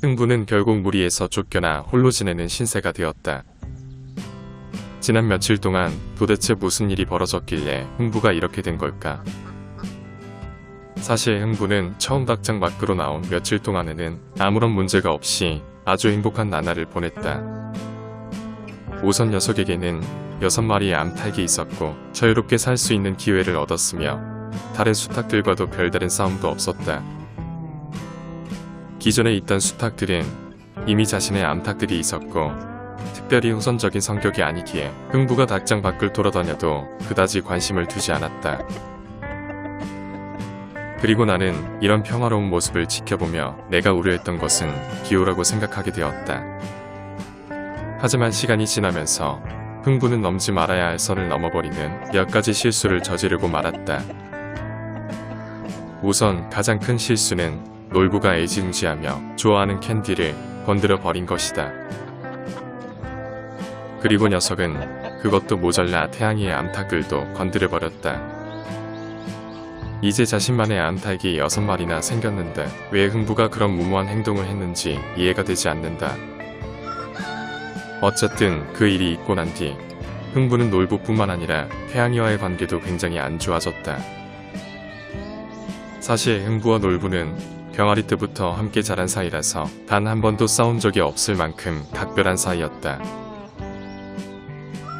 흥부는 결국 무리에서 쫓겨나 홀로 지내는 신세가 되었다. 지난 며칠 동안 도대체 무슨 일이 벌어졌길래 흥부가 이렇게 된 걸까? 사실 흥부는 처음 닭장 밖으로 나온 며칠 동안에는 아무런 문제가 없이 아주 행복한 나날을 보냈다. 우선 녀석에게는 6마리의 암탉이 있었고 자유롭게 살 수 있는 기회를 얻었으며 다른 수탉들과도 별다른 싸움도 없었다. 기존에 있던 수탉들은 이미 자신의 암탉들이 있었고 특별히 후선적인 성격이 아니기에 흥부가 닭장 밖을 돌아다녀도 그다지 관심을 두지 않았다. 그리고 나는 이런 평화로운 모습을 지켜보며 내가 우려했던 것은 기호라고 생각하게 되었다. 하지만 시간이 지나면서 흥부는 넘지 말아야 할 선을 넘어버리는 몇 가지 실수를 저지르고 말았다. 우선 가장 큰 실수는 놀부가 애지중지하며 좋아하는 캔디를 건드려 버린 것이다. 그리고 녀석은 그것도 모자라 태양이의 암탉들도 건드려 버렸다. 이제 자신만의 암탉이 6마리나 생겼는데 왜 흥부가 그런 무모한 행동을 했는지 이해가 되지 않는다. 어쨌든 그 일이 있고 난 뒤 흥부는 놀부뿐만 아니라 태양이와의 관계도 굉장히 안 좋아졌다. 사실 흥부와 놀부는 병아리 때부터 함께 자란 사이라서 단 한 번도 싸운 적이 없을 만큼 각별한 사이였다.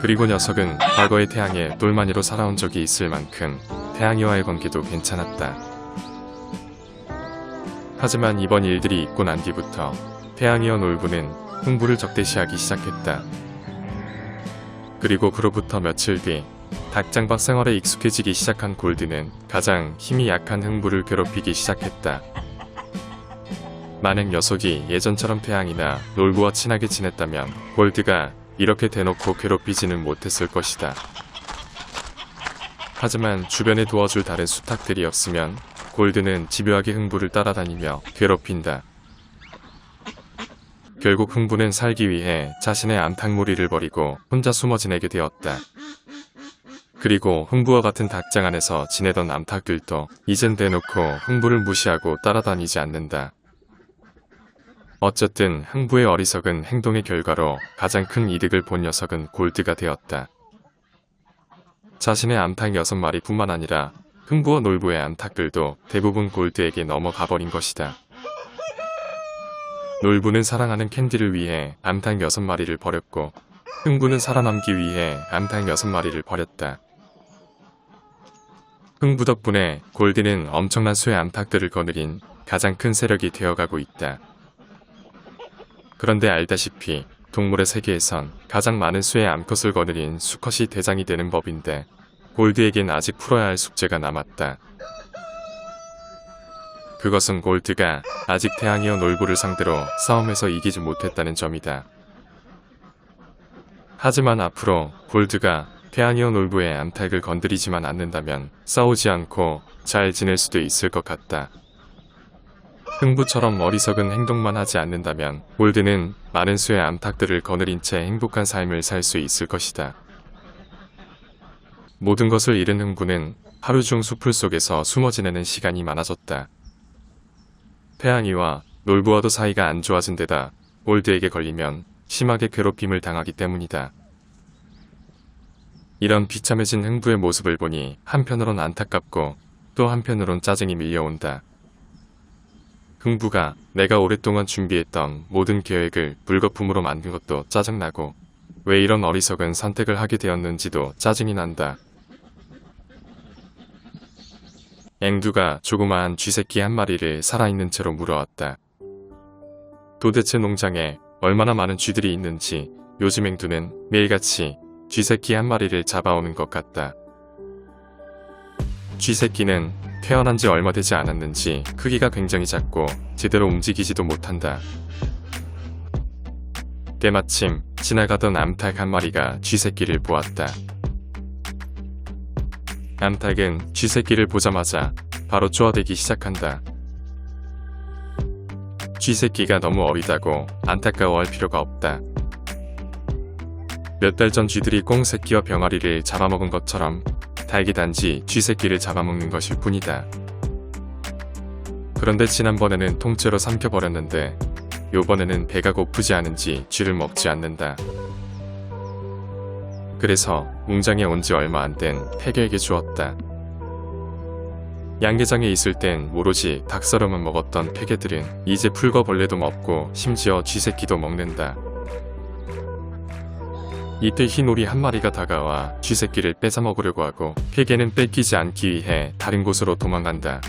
그리고 녀석은 과거에 태양의 똘마니로 살아온 적이 있을 만큼 태양이와의 관계도 괜찮았다. 하지만 이번 일들이 있고 난 뒤부터 태양이와 놀부는 흥부를 적대시하기 시작했다. 그리고 그로부터 며칠 뒤 닭장 밖 생활에 익숙해지기 시작한 골드는 가장 힘이 약한 흥부를 괴롭히기 시작했다. 만약 녀석이 예전처럼 태양이나 놀부와 친하게 지냈다면 골드가 이렇게 대놓고 괴롭히지는 못했을 것이다. 하지만 주변에 도와줄 다른 수탉들이 없으면 골드는 집요하게 흥부를 따라다니며 괴롭힌다. 결국 흥부는 살기 위해 자신의 암탉무리를 버리고 혼자 숨어 지내게 되었다. 그리고 흥부와 같은 닭장 안에서 지내던 암탉들도 이젠 대놓고 흥부를 무시하고 따라다니지 않는다. 어쨌든 흥부의 어리석은 행동의 결과로 가장 큰 이득을 본 녀석은 골드가 되었다. 자신의 암탉 6마리 뿐만 아니라 흥부와 놀부의 암탉들도 대부분 골드에게 넘어가 버린 것이다. 놀부는 사랑하는 캔디를 위해 암탉 6마리를 버렸고 흥부는 살아남기 위해 암탉 6마리를 버렸다. 흥부 덕분에 골드는 엄청난 수의 암탉들을 거느린 가장 큰 세력이 되어가고 있다. 그런데 알다시피 동물의 세계에선 가장 많은 수의 암컷을 거느린 수컷이 대장이 되는 법인데 골드에겐 아직 풀어야 할 숙제가 남았다. 그것은 골드가 아직 태양이와 놀부를 상대로 싸움에서 이기지 못했다는 점이다. 하지만 앞으로 골드가 태양이와 놀부의 암탉을 건드리지만 않는다면 싸우지 않고 잘 지낼 수도 있을 것 같다. 흥부처럼 어리석은 행동만 하지 않는다면 골드는 많은 수의 암탉들을 거느린 채 행복한 삶을 살 수 있을 것이다. 모든 것을 잃은 흥부는 하루 중 수풀 속에서 숨어 지내는 시간이 많아졌다. 태양이와 놀부와도 사이가 안 좋아진 데다 골드에게 걸리면 심하게 괴롭힘을 당하기 때문이다. 이런 비참해진 흥부의 모습을 보니 한편으론 안타깝고 또 한편으론 짜증이 밀려온다. 흥부가 내가 오랫동안 준비했던 모든 계획을 물거품으로 만든 것도 짜증나고 왜 이런 어리석은 선택을 하게 되었는지도 짜증이 난다. 앵두가 조그마한 쥐새끼 한 마리를 살아있는 채로 물어왔다. 도대체 농장에 얼마나 많은 쥐들이 있는지 요즘 앵두는 매일같이 쥐새끼 한 마리를 잡아오는 것 같다. 쥐새끼는 태어난 지 얼마 되지 않았는지 크기가 굉장히 작고 제대로 움직이지도 못한다. 때마침 지나가던 암탉 한 마리가 쥐새끼를 보았다. 암탉은 쥐새끼를 보자마자 바로 쪼아대기 시작한다. 쥐새끼가 너무 어리다고 안타까워할 필요가 없다. 몇 달 전 쥐들이 꽁 새끼와 병아리를 잡아먹은 것처럼 닭이 단지 쥐새끼를 잡아먹는 것일 뿐이다. 그런데 지난번에는 통째로 삼켜버렸는데 요번에는 배가 고프지 않은지 쥐를 먹지 않는다. 그래서 농장에 온 지 얼마 안 된 폐개에게 주었다. 양계장에 있을 땐 오로지 닭서름만 먹었던 폐개들은 이제 풀과 벌레도 먹고 심지어 쥐새끼도 먹는다. 이때 흰 오리 한 마리가 다가와 쥐새끼를 뺏어 먹으려고 하고 폐개는 뺏기지 않기 위해 다른 곳으로 도망간다.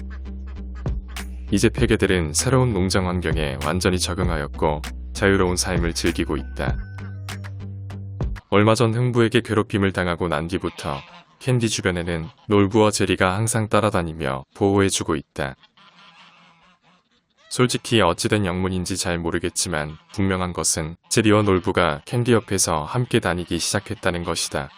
이제 폐개들은 새로운 농장 환경에 완전히 적응하였고 자유로운 삶을 즐기고 있다. 얼마 전 흥부에게 괴롭힘을 당하고 난 뒤부터 캔디 주변에는 놀부와 제리가 항상 따라다니며 보호해주고 있다. 솔직히 어찌된 영문인지 잘 모르겠지만 분명한 것은 제리와 놀부가 캔디 옆에서 함께 다니기 시작했다는 것이다.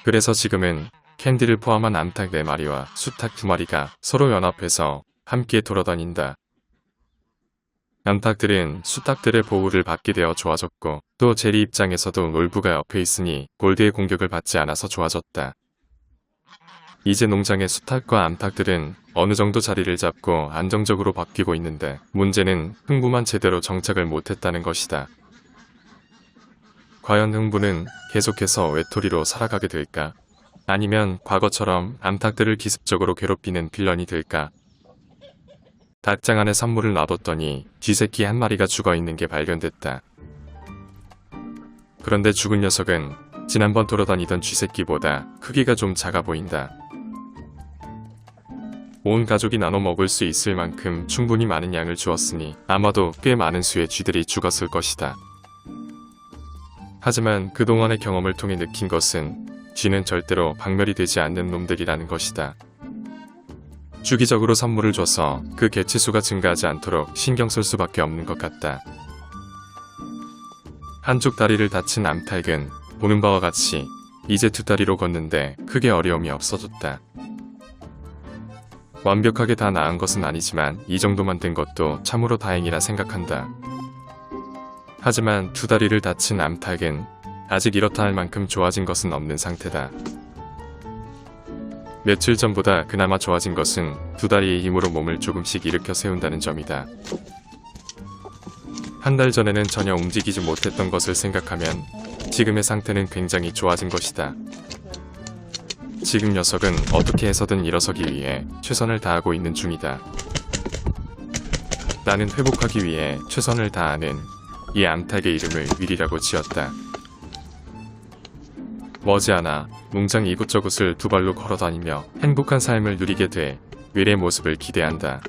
그래서 지금은 캔디를 포함한 암탉 4마리와 수탉 2마리가 서로 연합해서 함께 돌아다닌다. 암탉들은 수탉들의 보호를 받게 되어 좋아졌고 또 제리 입장에서도 놀부가 옆에 있으니 골드의 공격을 받지 않아서 좋아졌다. 이제 농장의 수탉과 암탉들은 어느 정도 자리를 잡고 안정적으로 바뀌고 있는데 문제는 흥부만 제대로 정착을 못했다는 것이다. 과연 흥부는 계속해서 외톨이로 살아가게 될까? 아니면 과거처럼 암탉들을 기습적으로 괴롭히는 빌런이 될까? 닭장 안에 선물을 놔뒀더니 쥐새끼 한 마리가 죽어있는 게 발견됐다. 그런데 죽은 녀석은 지난번 돌아다니던 쥐새끼보다 크기가 좀 작아 보인다. 온 가족이 나눠 먹을 수 있을 만큼 충분히 많은 양을 주었으니 아마도 꽤 많은 수의 쥐들이 죽었을 것이다. 하지만 그동안의 경험을 통해 느낀 것은 쥐는 절대로 박멸이 되지 않는 놈들이라는 것이다. 주기적으로 선물을 줘서 그 개체수가 증가하지 않도록 신경 쓸 수밖에 없는 것 같다. 한쪽 다리를 다친 암탉은 보는 바와 같이 이제 2다리로 걷는데 크게 어려움이 없어졌다. 완벽하게 다 나은 것은 아니지만 이 정도만 된 것도 참으로 다행이라 생각한다. 하지만 2다리를 다친 암탉은 아직 이렇다 할 만큼 좋아진 것은 없는 상태다. 며칠 전보다 그나마 좋아진 것은 2다리의 힘으로 몸을 조금씩 일으켜 세운다는 점이다. 한 달 전에는 전혀 움직이지 못했던 것을 생각하면 지금의 상태는 굉장히 좋아진 것이다. 지금 녀석은 어떻게 해서든 일어서기 위해 최선을 다하고 있는 중이다. 나는 회복하기 위해 최선을 다하는 이 암탉의 이름을 윌이라고 지었다. 머지않아 농장 이곳저곳을 2발로 걸어다니며 행복한 삶을 누리게 돼 윌의 모습을 기대한다.